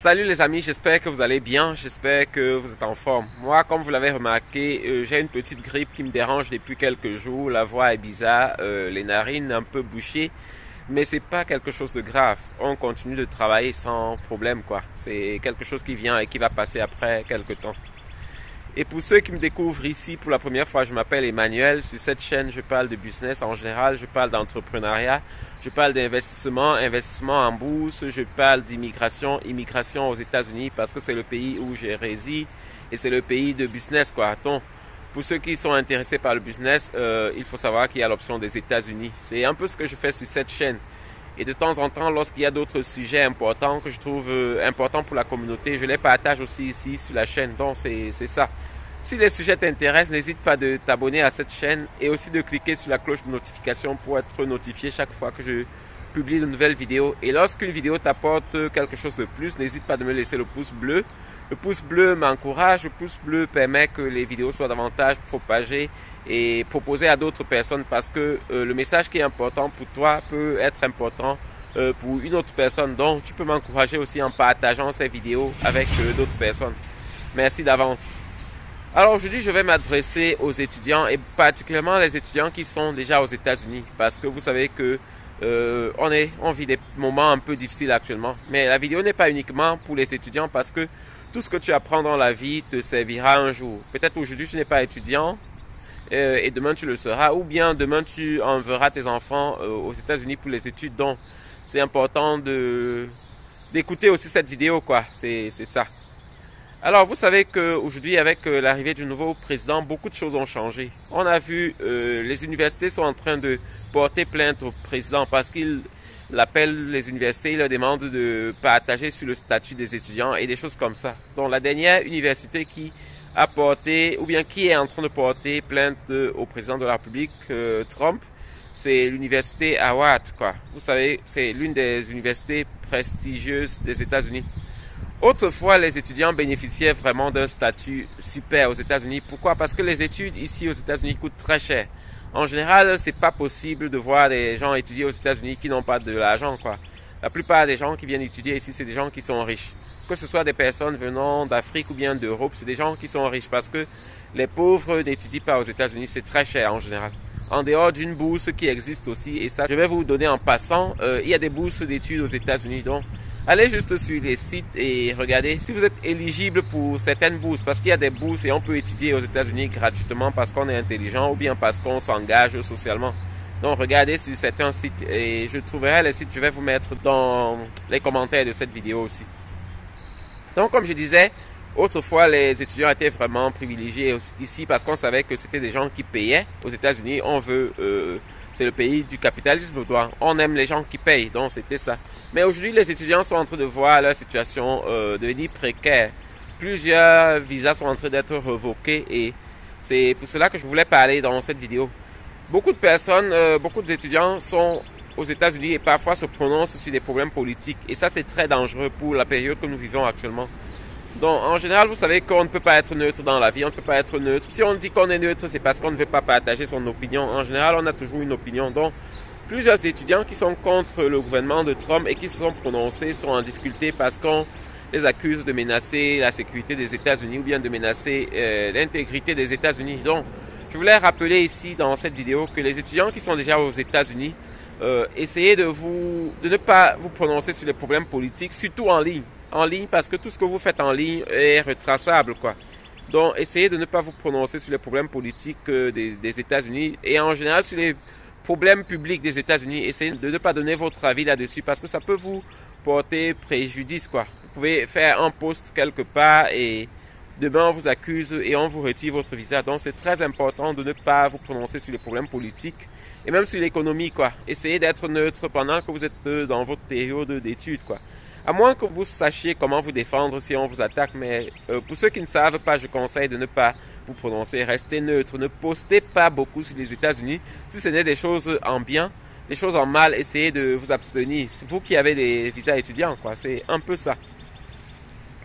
Salut les amis, j'espère que vous allez bien, j'espère que vous êtes en forme. Moi, comme vous l'avez remarqué, j'ai une petite grippe qui me dérange depuis quelques jours. La voix est bizarre, les narines un peu bouchées, mais c'est pas quelque chose de grave. On continue de travailler sans problème, quoi. C'est quelque chose qui vient et qui va passer après quelques temps. Et pour ceux qui me découvrent ici pour la première fois, je m'appelle Emmanuel. Sur cette chaîne, je parle de business en général, je parle d'entrepreneuriat, je parle d'investissement, investissement en bourse, je parle d'immigration, immigration aux États-Unis parce que c'est le pays où je réside et c'est le pays de business, quoi. Donc, pour ceux qui sont intéressés par le business, il faut savoir qu'il y a l'option des États-Unis. C'est un peu ce que je fais sur cette chaîne. Et de temps en temps, lorsqu'il y a d'autres sujets importants que je trouve importants pour la communauté, je les partage aussi ici sur la chaîne. Donc, c'est ça. Si les sujets t'intéressent, n'hésite pas de t'abonner à cette chaîne et aussi de cliquer sur la cloche de notification pour être notifié chaque fois que je publie de nouvelles vidéos. Et lorsqu'une vidéo t'apporte quelque chose de plus, n'hésite pas de me laisser le pouce bleu. Le pouce bleu m'encourage, le pouce bleu permet que les vidéos soient davantage propagées et proposées à d'autres personnes parce que le message qui est important pour toi peut être important pour une autre personne. Donc, tu peux m'encourager aussi en partageant ces vidéos avec d'autres personnes. Merci d'avance. Alors aujourd'hui, je vais m'adresser aux étudiants et particulièrement les étudiants qui sont déjà aux États-Unis parce que vous savez que on vit des moments un peu difficiles actuellement. Mais la vidéo n'est pas uniquement pour les étudiants parce que tout ce que tu apprends dans la vie te servira un jour. Peut-être aujourd'hui tu n'es pas étudiant et demain tu le seras, ou bien demain tu enverras tes enfants aux États-Unis pour les études. Donc c'est important d'écouter aussi cette vidéo, quoi. C'est ça. Alors, vous savez qu'aujourd'hui, avec l'arrivée du nouveau président, beaucoup de choses ont changé. On a vu, les universités sont en train de porter plainte au président parce qu'il appelle les universités, il leur demande de partager sur le statut des étudiants et des choses comme ça. Donc, la dernière université qui a porté, ou bien qui est en train de porter plainte au président de la République, Trump, c'est l'université Howard, quoi. Vous savez, c'est l'une des universités prestigieuses des États-Unis. Autrefois, les étudiants bénéficiaient vraiment d'un statut super aux États-Unis. Pourquoi? Parce que les études ici aux États-Unis coûtent très cher. En général, c'est pas possible de voir des gens étudier aux États-Unis qui n'ont pas de l'argent, quoi. La plupart des gens qui viennent étudier ici, c'est des gens qui sont riches. Que ce soit des personnes venant d'Afrique ou bien d'Europe, c'est des gens qui sont riches parce que les pauvres n'étudient pas aux États-Unis, c'est très cher en général. En dehors d'une bourse qui existe aussi, et ça, je vais vous donner en passant, il y a des bourses d'études aux États-Unis, donc allez juste sur les sites et regardez si vous êtes éligible pour certaines bourses, parce qu'il y a des bourses et on peut étudier aux États-Unis gratuitement parce qu'on est intelligent ou bien parce qu'on s'engage socialement. Donc regardez sur certains sites et je trouverai les sites, je vais vous mettre dans les commentaires de cette vidéo aussi. Donc comme je disais, autrefois les étudiants étaient vraiment privilégiés ici parce qu'on savait que c'était des gens qui payaient. Aux États-Unis, on veut... c'est le pays du capitalisme, on aime les gens qui payent, donc c'était ça. Mais aujourd'hui, les étudiants sont en train de voir leur situation devenir précaire. Plusieurs visas sont en train d'être revoqués et c'est pour cela que je voulais parler dans cette vidéo. Beaucoup de personnes, beaucoup d'étudiants sont aux États-Unis et parfois se prononcent sur des problèmes politiques. Et ça, c'est très dangereux pour la période que nous vivons actuellement. Donc, en général, vous savez qu'on ne peut pas être neutre dans la vie, on ne peut pas être neutre. Si on dit qu'on est neutre, c'est parce qu'on ne veut pas partager son opinion. En général, on a toujours une opinion. Donc, plusieurs étudiants qui sont contre le gouvernement de Trump et qui se sont prononcés sont en difficulté parce qu'on les accuse de menacer la sécurité des États-Unis ou bien de menacer l'intégrité des États-Unis. Donc, je voulais rappeler ici dans cette vidéo que les étudiants qui sont déjà aux États-Unis, essayez de ne pas vous prononcer sur les problèmes politiques, surtout en ligne. En ligne parce que tout ce que vous faites en ligne est retraçable, quoi. Donc, essayez de ne pas vous prononcer sur les problèmes politiques des États-Unis et en général sur les problèmes publics des États-Unis. Essayez de ne pas donner votre avis là-dessus parce que ça peut vous porter préjudice, quoi. Vous pouvez faire un post quelque part et demain on vous accuse et on vous retire votre visa. Donc, c'est très important de ne pas vous prononcer sur les problèmes politiques et même sur l'économie, quoi. Essayez d'être neutre pendant que vous êtes dans votre période d'études, quoi. À moins que vous sachiez comment vous défendre si on vous attaque, mais pour ceux qui ne savent pas, je conseille de ne pas vous prononcer, restez neutre, ne postez pas beaucoup sur les États-Unis. Si ce n'est des choses en bien, des choses en mal, essayez de vous abstenir. C'est vous qui avez les visas étudiants, quoi. C'est un peu ça.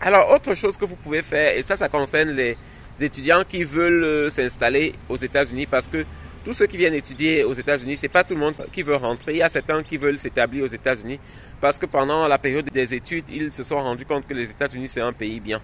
Alors, autre chose que vous pouvez faire, et ça concerne les étudiants qui veulent s'installer aux États-Unis, parce que tous ceux qui viennent étudier aux États-Unis, c'est pas tout le monde qui veut rentrer. Il y a certains qui veulent s'établir aux États-Unis parce que pendant la période des études, ils se sont rendus compte que les États-Unis, c'est un pays bien.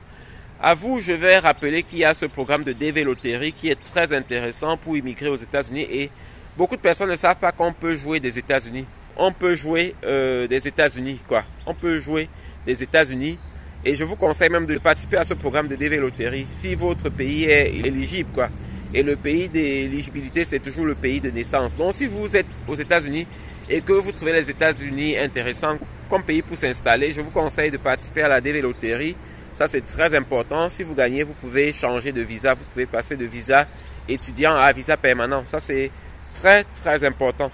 À vous, je vais rappeler qu'il y a ce programme de DV Lottery qui est très intéressant pour immigrer aux États-Unis et beaucoup de personnes ne savent pas qu'on peut jouer des États-Unis. On peut jouer des États-Unis, quoi. On peut jouer des États-Unis et je vous conseille même de participer à ce programme de DV Lottery si votre pays est éligible, quoi. Et le pays d'éligibilité, c'est toujours le pays de naissance. Donc, si vous êtes aux États-Unis et que vous trouvez les États-Unis intéressants comme pays pour s'installer, je vous conseille de participer à la DV Lottery. Ça, c'est très important. Si vous gagnez, vous pouvez changer de visa. Vous pouvez passer de visa étudiant à visa permanent. Ça, c'est très, très important.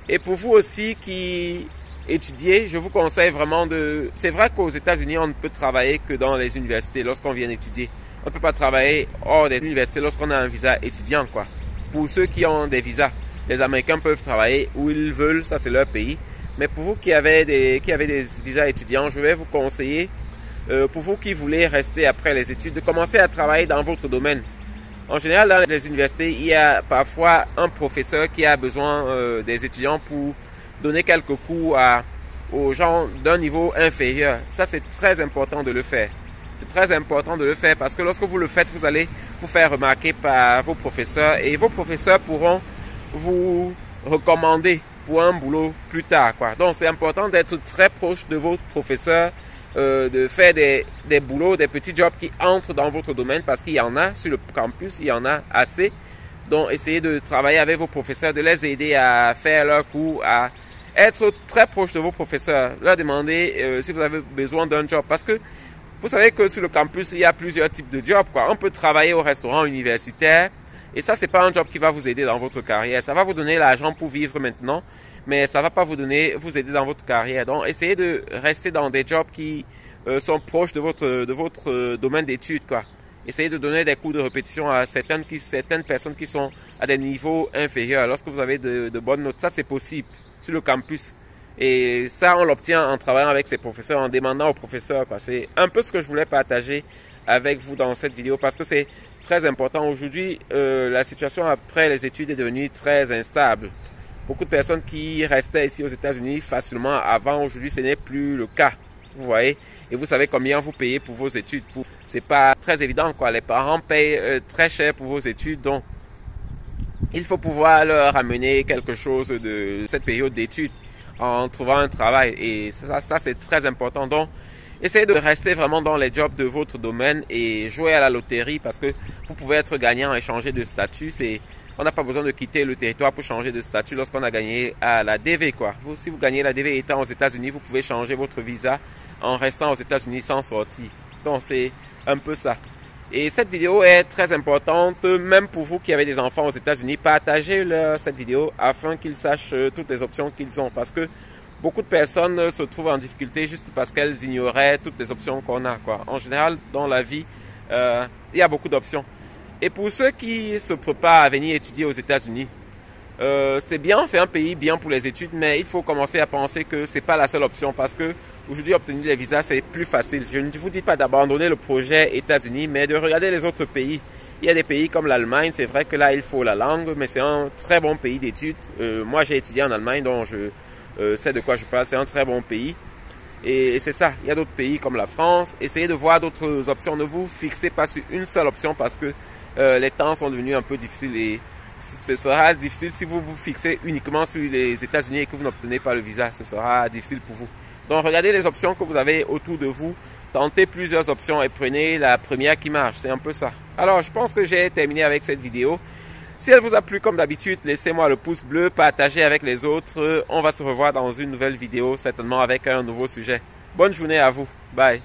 Et pour vous aussi qui étudiez, je vous conseille vraiment de... C'est vrai qu'aux États-Unis, on ne peut travailler que dans les universités lorsqu'on vient étudier. On ne peut pas travailler hors des universités lorsqu'on a un visa étudiant, quoi. Pour ceux qui ont des visas, les Américains peuvent travailler où ils veulent. Ça, c'est leur pays. Mais pour vous qui avez des visas étudiants, je vais vous conseiller... pour vous qui voulez rester après les études, de commencer à travailler dans votre domaine. En général, dans les universités, il y a parfois un professeur qui a besoin des étudiants pour donner quelques cours aux gens d'un niveau inférieur. Ça, c'est très important de le faire. C'est très important de le faire parce que lorsque vous le faites, vous allez vous faire remarquer par vos professeurs et vos professeurs pourront vous recommander pour un boulot plus tard, quoi. Donc, c'est important d'être très proche de votre professeur, de faire des boulots, des petits jobs qui entrent dans votre domaine parce qu'il y en a sur le campus, il y en a assez. Donc, essayez de travailler avec vos professeurs, de les aider à faire leurs cours, à être très proche de vos professeurs, leur demander si vous avez besoin d'un job. Parce que vous savez que sur le campus, il y a plusieurs types de jobs, quoi. On peut travailler au restaurant universitaire et ça, c'est pas un job qui va vous aider dans votre carrière. Ça va vous donner l'argent pour vivre maintenant, mais ça ne va pas vous aider dans votre carrière. Donc, essayez de rester dans des jobs qui sont proches de votre domaine d'études, quoi. Essayez de donner des cours de répétition à certaines personnes qui sont à des niveaux inférieurs. Lorsque vous avez de bonnes notes, ça c'est possible sur le campus. Et ça, on l'obtient en travaillant avec ses professeurs, en demandant aux professeurs, quoi. C'est un peu ce que je voulais partager avec vous dans cette vidéo parce que c'est très important. Aujourd'hui, la situation après les études est devenue très instable. Beaucoup de personnes qui restaient ici aux États-Unis facilement avant, aujourd'hui, ce n'est plus le cas. Vous voyez, et vous savez combien vous payez pour vos études. C'est pas très évident, quoi. Les parents payent très cher pour vos études, donc il faut pouvoir leur amener quelque chose de cette période d'études en trouvant un travail. Et ça c'est très important. Donc, essayez de rester vraiment dans les jobs de votre domaine et jouer à la loterie parce que vous pouvez être gagnant et changer de statut. On n'a pas besoin de quitter le territoire pour changer de statut lorsqu'on a gagné à la DV, quoi. Si vous gagnez la DV étant aux États-Unis, vous pouvez changer votre visa en restant aux États-Unis sans sortir. Donc, c'est un peu ça. Et cette vidéo est très importante, même pour vous qui avez des enfants aux États-Unis. Partagez-leur cette vidéo afin qu'ils sachent toutes les options qu'ils ont. Parce que beaucoup de personnes se trouvent en difficulté juste parce qu'elles ignoraient toutes les options qu'on a, quoi. En général, dans la vie, il y a beaucoup d'options. Et pour ceux qui se préparent à venir étudier aux États-Unis, c'est bien, c'est un pays bien pour les études, mais il faut commencer à penser que c'est pas la seule option parce que aujourd'hui obtenir les visas c'est plus facile. Je ne vous dis pas d'abandonner le projet États-Unis, mais de regarder les autres pays. Il y a des pays comme l'Allemagne, c'est vrai que là il faut la langue, mais c'est un très bon pays d'études. Moi j'ai étudié en Allemagne, donc je sais de quoi je parle. C'est un très bon pays. Et c'est ça, il y a d'autres pays comme la France. Essayez de voir d'autres options. Ne vous fixez pas sur une seule option parce que les temps sont devenus un peu difficiles et ce sera difficile si vous vous fixez uniquement sur les États-Unis et que vous n'obtenez pas le visa. Ce sera difficile pour vous. Donc regardez les options que vous avez autour de vous. Tentez plusieurs options et prenez la première qui marche. C'est un peu ça. Alors je pense que j'ai terminé avec cette vidéo. Si elle vous a plu comme d'habitude, laissez-moi le pouce bleu, partagez avec les autres. On va se revoir dans une nouvelle vidéo, certainement avec un nouveau sujet. Bonne journée à vous. Bye.